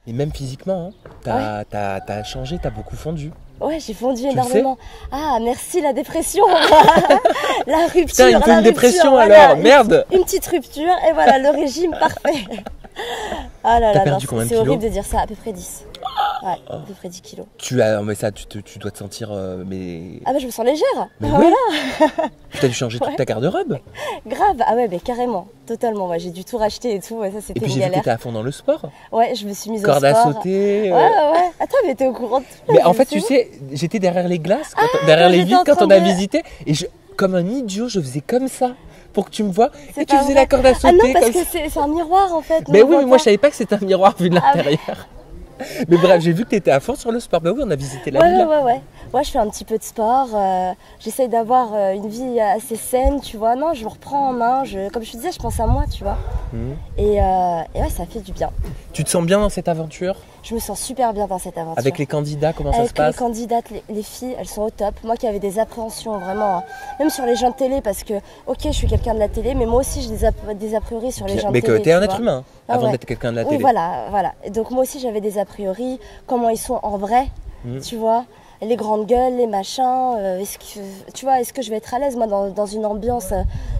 Et même physiquement, hein, t'as changé, t'as beaucoup fondu. Ouais, j'ai fondu énormément. Ah, merci la dépression. La rupture. Putain, il me faut une dépression voilà, alors, merde. Une petite rupture et voilà, le régime parfait. Ah là là, perdu combien de c'est kilos? horrible de dire ça, à peu près 10. Ouais, à peu près 10 kilos. Mais ça, tu dois te sentir... mais... Ah bah je me sens légère. Mais voilà. oui. Tu as dû changer toute ta garde-robe. Grave, ah ouais, mais carrément, totalement. Ouais, j'ai dû tout racheter et tout, ouais, ça c'était Et puis une j'ai vu que galère. t'étais à fond dans le sport. Ouais, je me suis mise Corde au sport. à sauter. Ouais. Attends, mais t'es au courant de tout. Mais en fait, tu sais, j'étais derrière les glaces, derrière les vitres quand on a visité. Et comme un idiot, je faisais comme ça pour que tu me vois. Et tu faisais la corde à sauter. Ah non, parce que c'est un miroir en fait. Mais oui, mais moi je savais pas que c'était un miroir vu de l'intérieur. Mais bref, j'ai vu que tu étais à fond sur le sport. Bah oui, on a visité la ville. Ouais. Moi, je fais un petit peu de sport. J'essaye d'avoir une vie assez saine, tu vois. Non, je me reprends en main. Comme je te disais, je pense à moi, tu vois. Et ouais, ça fait du bien. Tu te sens bien dans cette aventure? Je me sens super bien dans cette aventure. Avec les candidats, comment ça se passe? Avec les candidates, les filles, elles sont au top. Moi qui avais des appréhensions, vraiment. Même sur les gens de télé, parce que, ok, je suis quelqu'un de la télé, mais moi aussi, j'ai des a priori sur les gens de télé. Mais que t'es un être humain, avant d'être quelqu'un de la télé. Oui, voilà. Et donc, moi aussi, j'avais des a priori. Comment ils sont en vrai, tu vois. Les grandes gueules, les machins. Est-ce que je vais être à l'aise, moi, dans une ambiance,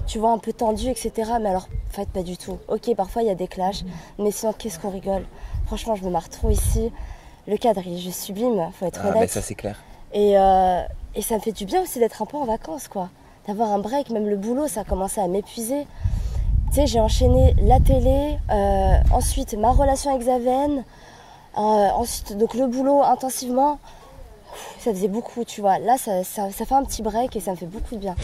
tu vois, un peu tendue, etc. Mais alors, en fait, pas du tout. Ok, parfois, il y a des clashs, mais sinon, qu'est-ce qu'on rigole. Franchement, je me marre trop ici. Le cadre, il est juste sublime, faut être honnête. Ah, ben ça, c'est clair. Et ça me fait du bien aussi d'être un peu en vacances, quoi. D'avoir un break, même le boulot, ça a commencé à m'épuiser. Tu sais, j'ai enchaîné la télé, ensuite ma relation avec Zaven, ensuite donc le boulot intensivement. Ça faisait beaucoup, tu vois. Là, ça fait un petit break et ça me fait beaucoup de bien.